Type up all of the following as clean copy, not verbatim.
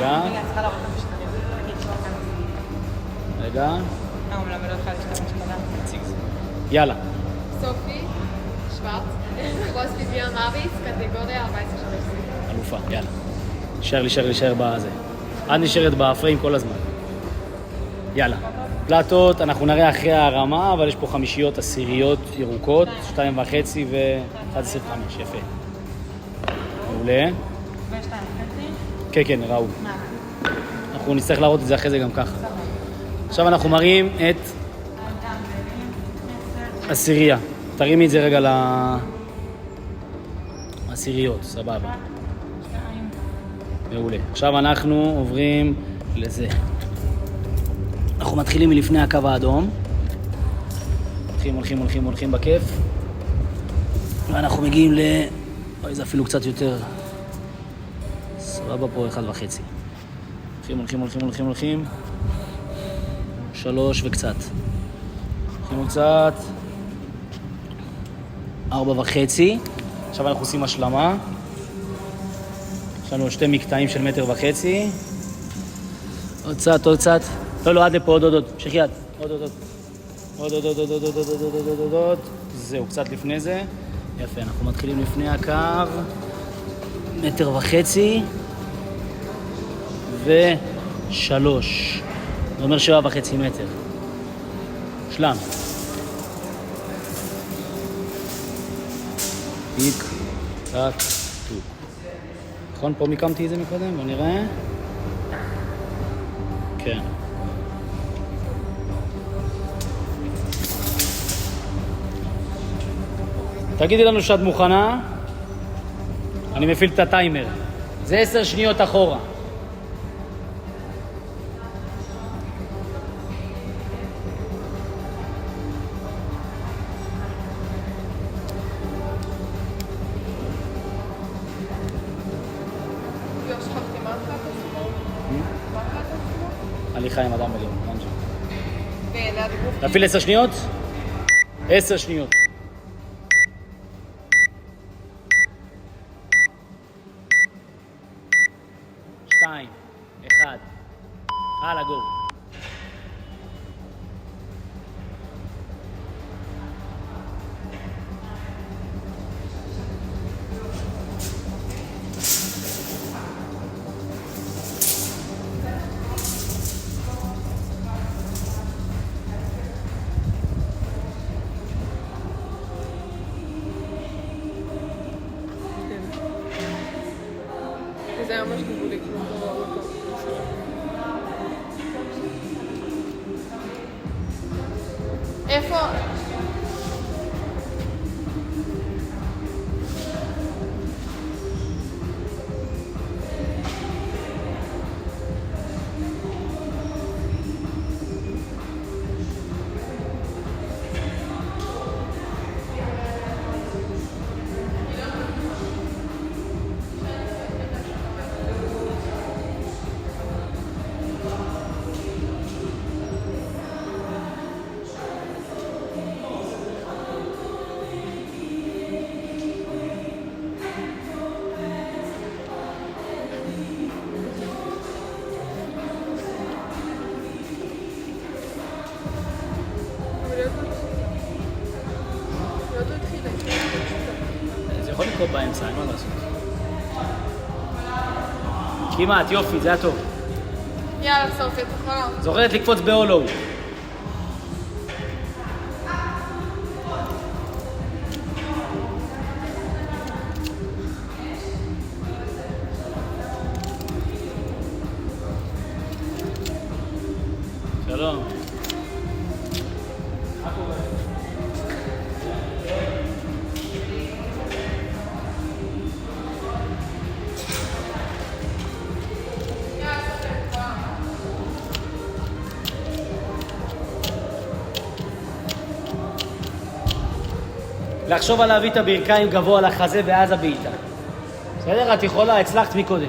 רגע. רגע, צריכה להראות את המשתנים. תגיד שלא כאן. רגע. הוא מלמד אותך להשתמש בזה. נציג זה. יאללה. סופי, שוורץ, רוס ביביון מרביס, קטגוריה 14-15. אלופה, יאללה. להישאר בזה. את נשארת בפריים כל הזמן. יאללה. פלטות, אנחנו נראה אחרי הרמה, אבל יש פה חמישיות עשיריות ירוקות, 2.5 ו-1.25, יפה. מעולה. כן, ראו. אנחנו נצטרך להראות את זה אחרי זה גם ככה. עכשיו אנחנו מראים את עשירייה. תרימי את זה רגע לעשיריות, סבבה. מעולה. עכשיו אנחנו עוברים לזה. אנחנו מתחילים מלפני הקו האדום. הולכים בכיף. ואנחנו מגיעים אוי, זה אפילו קצת יותר. סבבה פה 1.5. הולכים. 3 וקצת. הולכים קצת. 4.5. עכשיו אנחנו עושים השלמה. יש לנו 2 מקטעים של 1.5 מטר. עוד קצת. לא, עד לפה, עוד. המשך יד. עוד. זהו, קצת לפני זה. יפה, אנחנו מתחילים לפני הקו. 1.5 מטר. ו3. זה אומר 7.5 מטר. שלם. טיק, טק, טוק. נכון? פה מיקמתי את זה מקודם, בוא נראה. כן. תגידי לנו שאת מוכנה. אני מפעיל את הטיימר. זה 10 שניות אחורה. הליכה עם אדם בליום. תפעיל 10 שניות? 10 שניות. 2, 1. הלאה, גו. זה היה ממש גבולי, כאילו לא ראו אותו. איפה? זה יכול לקרות באמצע, אין מה לעשות. כמעט, יופי, זה היה טוב. יאללה, סופי, את יכולה. זוכרת לקפוץ בהולו. שלום. לחשוב על להביא את הברכיים גבוה לחזה ואז הבעיטה. בסדר? את יכולה, הצלחת מקודם.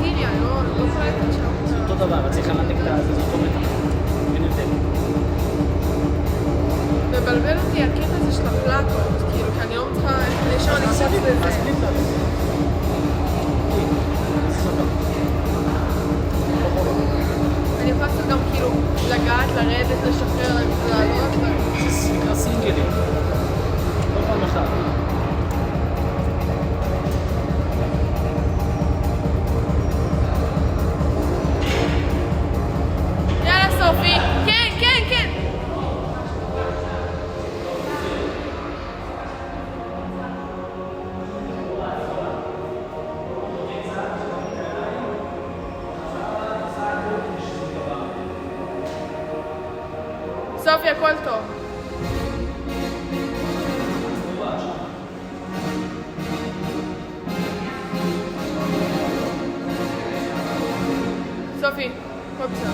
אמפיריה, לא קולטת שם. אותו דבר, אבל צריך לנתק את זה, זה אותו מתח. אין הבדל. מבלבל אותי הקטע הזה של הפלטות, כאילו, כי אני לא מצליחה ישר לקפוץ אז לזה. בלי פלטות. אני יכולה לעשות גם כאילו לגעת, לרדת, לשחרר, לעלות. זה נקרא סינגלים. כל פעם אחת. יאללה סופי, כן, כן, כן. סופי, הכל טוב. סופי, הכל בסדר.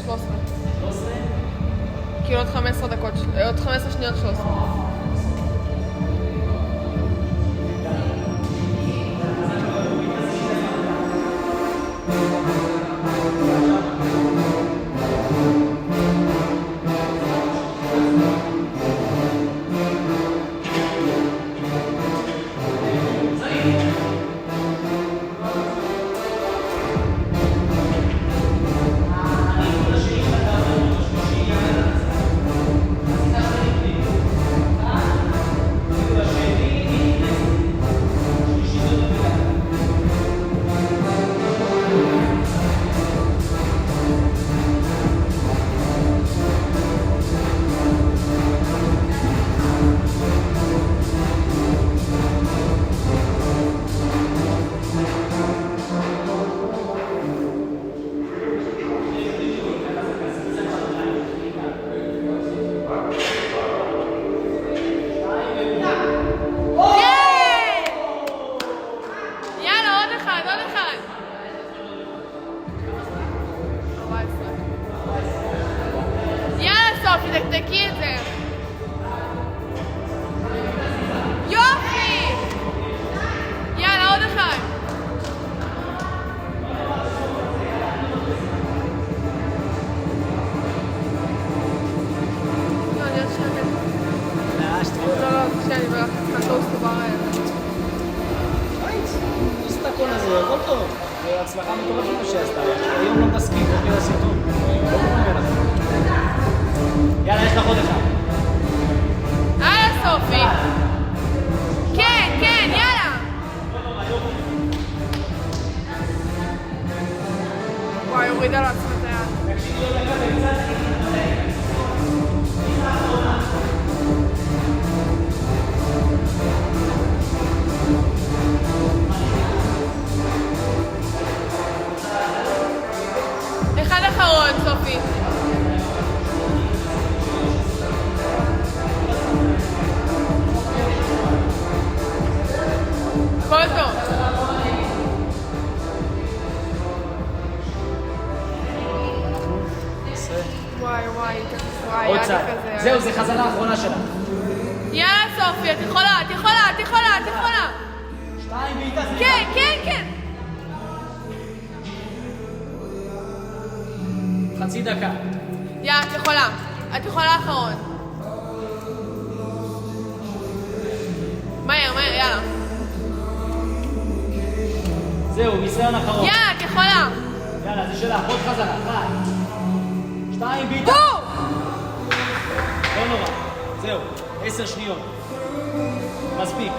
13. כאילו עוד 15 דקות, עוד 15 שניות 13. תדקדקי את זה. יופי! יאללה, עוד אחד. לא, אני עוד שנייה. לא, אני בלחץ כאן טוסט דבר האלה. עשית הכל הזה, הכל טוב. הצלחה מטורפת מה שעשתה. היום לא מתעסקים, לא כדי הסרטון. יאללה, יש לך עוד אחד. הלאה, סופי. כן, כן, יאללה. וואי, הורידה לעצמה את היד. אחד אחרון, סופי. כל טוב. וואי, עוד צעד. זהו, זה חזרה האחרונה שלך. יאללה, סופי, את יכולה. 2 בעיטה. כן. חצי דקה. יאללה, את יכולה אחרון. מהר, יאללה. זהו, ניסיון אחרון. יאללה, את יכולה. יאללה, זה שלך, עוד חזרה. 1, 2 בעיטה. בואו! לא נורא. זהו, 10 שניות. מספיק.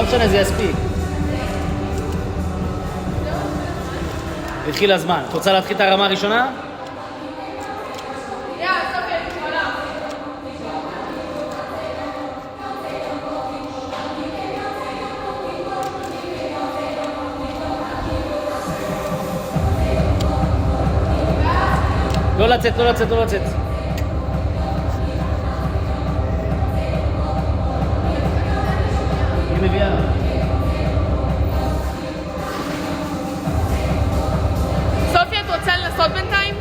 לא משנה, זה יספיק. התחיל הזמן. את רוצה להתחיל את הרמה הראשונה? לא לצאת, לא לצאת, לא לצאת. היא מביאה. סופיה, את רוצה לנסות בינתיים?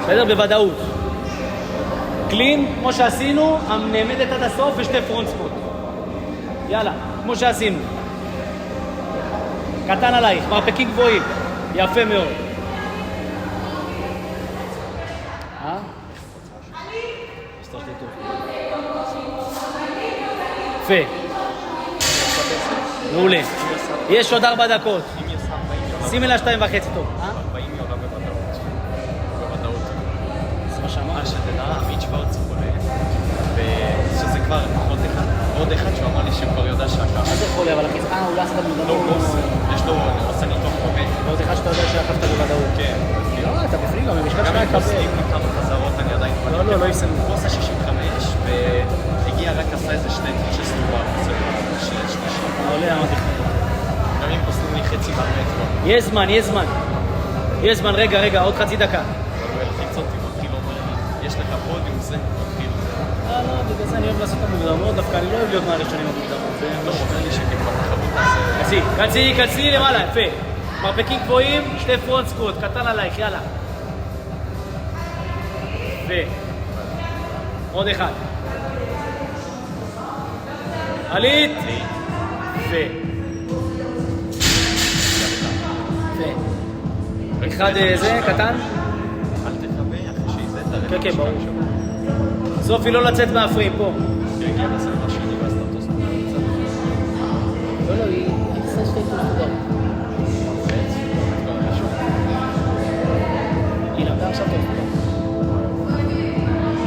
בסדר? בוודאות. קלין, כמו שעשינו, נעמדת עד הסוף ושתי פרונט ספוט. יאללה, כמו שעשינו. קטן עלייך, מרפקים גבוהים. יפה מאוד. יפה. מעולה. יש עוד 4 דקות. שימי לה 2.5 טוב. 40 היא עולה בוודאות. בוודאות. זה מה שאמרת. שתדע, עמית שוורץ חולה, ושזה כבר עוד אחד שהוא אמר לי שכבר יודע שהקף. מה זה חולה? אבל אחי, הוא לא עשה בוודאות. לא, יש לו עושה ניתוח חולה. ועוד אחד שאתה יודע שעקפת בוודאות. כן. לא, אתה בפנים גם, המשקל שלך גם אם יקבל. עושים לי כמה חזרות אני עדיין... לא יסיימו. הוא עושה 65, והגיע רק עשה איזה 2 טריצ'ס טובה, עושה שלישי. עולה, אמרתי לך. גם אם פוסלים לי חצי מהמטרו. יש זמן, יש זמן. יש זמן, רגע, עוד חצי דקה. אבל הוא הלחיץ אותי, מתחיל אומר לי, יש לך פודיום, זה מתחיל. לא, בגלל זה אני אוהב לעשות את המוקדמות, דווקא אני לא אוהב להיות מהראשונים המוקדמות. לא, הוא אומר לי שכבר בחרות הזה... כנסי למעלה, יפה. מרפקים גבוהים, 2 פרונט סקוט, קטן עלייך, יאללה. יפה. עוד אחד. עלית. יפה. יפה. אחד זה, קטן? אל תקווה, אחרי שזה תראה. כן, ברור. סופי, לא לצאת מהפרים, פה. הגיע לסדר השני והסטטוס. לא, היא עושה 2 תודה. היא למדה עכשיו טוב.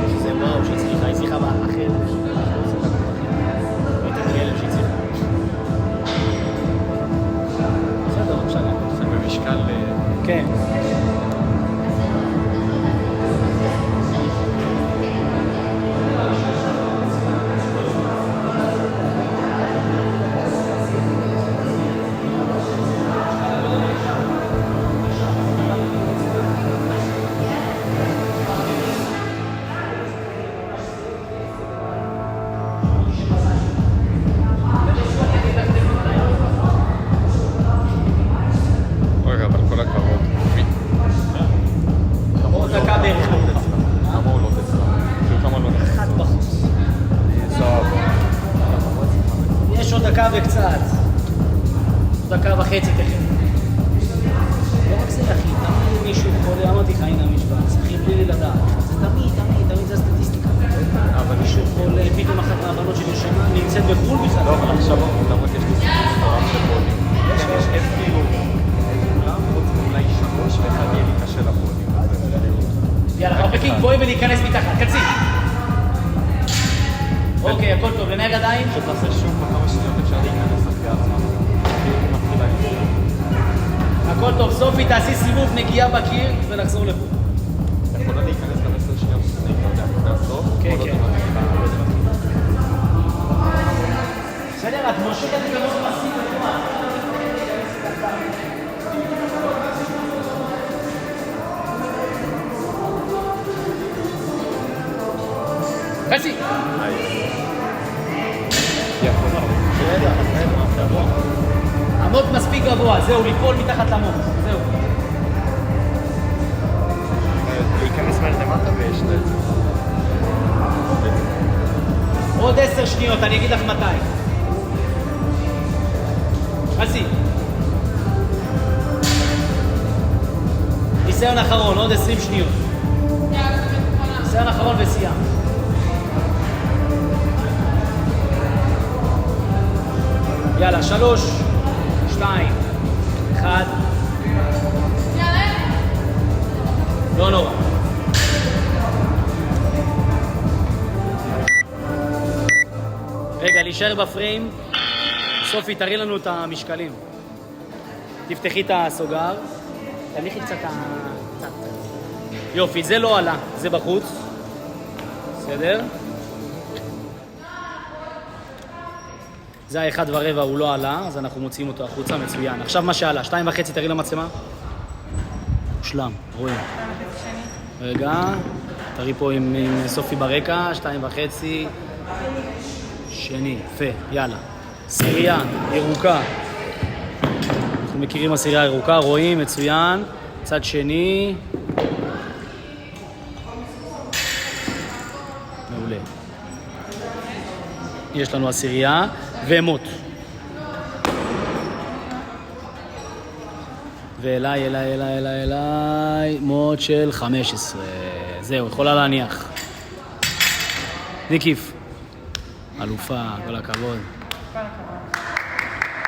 שזה וואו, שהצליחה, היא הצליחה באחר. הייתה כלב שהצליחה. בסדר, לא משנה. זה במשקל... כן. רגע, אבל כל הכבוד. עוד דקה בערך. כמה הוא לא תצא? כמה לא נכנס? אחת בחוץ. יש עוד דקה וקצת. עוד דקה וחצי תכף. לא רק זה, אחי, תמיד מישהו חולה, אמרתי לך, הנה המשבץ, אחי, בלי לדעת. זה תמיד זה הסטטיסטיקה. אבל מישהו חולה, פתאום אחת מהבנות שלי שנה נמצאת בחו"ל בכלל. לא, אבל עכשיו למרות יש לי סטרם של פודים. יש כאילו... כולם חוץ מאולי 3 ואחד יהיה לי קשה לפודים. יאללה, מרפקים גבוהים ולהיכנס מתחת, קצי. אוקיי, הכל טוב, לנהל ידיים. שתעשה שוב בכמה שניות אפשר להיכנס אחרי הזמן. מתחילה עם זה. הכל טוב, סופי, תעשי סיבוב נגיעה בקיר ולחזור לפה. יכולה להיכנס גם 10 שניות לפני, אתה יודע, לפני הסוף. כן, כל עוד כן. היא מתחילה. בסדר, את מושכת את הראש מסיב לתנועה. חצי. יכול. בסדר, בסדר, בסדר. מוט מספיק גבוה, זהו, ליפול מתחת למוט, זהו. להיכנס מהר למטה ויש את זה. עוד 10 שניות, אני אגיד לך מתי. עשי. ניסיון אחרון, עוד 20 שניות. ניסיון אחרון וסיימת. יאללה, 3, 2, 1. לא נורא. רגע, להישאר בפריים. סופי, תראי לנו את המשקלים. תפתחי את הסוגר. תניחי קצת יופי, זה לא עלה, זה בחוץ. בסדר? זה ה-1.25, הוא לא עלה, אז אנחנו מוציאים אותו החוצה, מצוין. עכשיו מה שעלה, 2.5, תראי למצלמה. מושלם, רואים. רגע, תראי פה עם סופי ברקע, 2.5. שני, יפה, יאללה. סירייה, ירוקה. אנחנו מכירים הסירייה ירוקה, רואים, מצוין. צד שני. מעולה. יש לנו הסירייה ומוט. ואליי, מוט של 15. זהו, יכולה להניח. ניקיף. אלופה, כל הכבוד. כל הכבוד.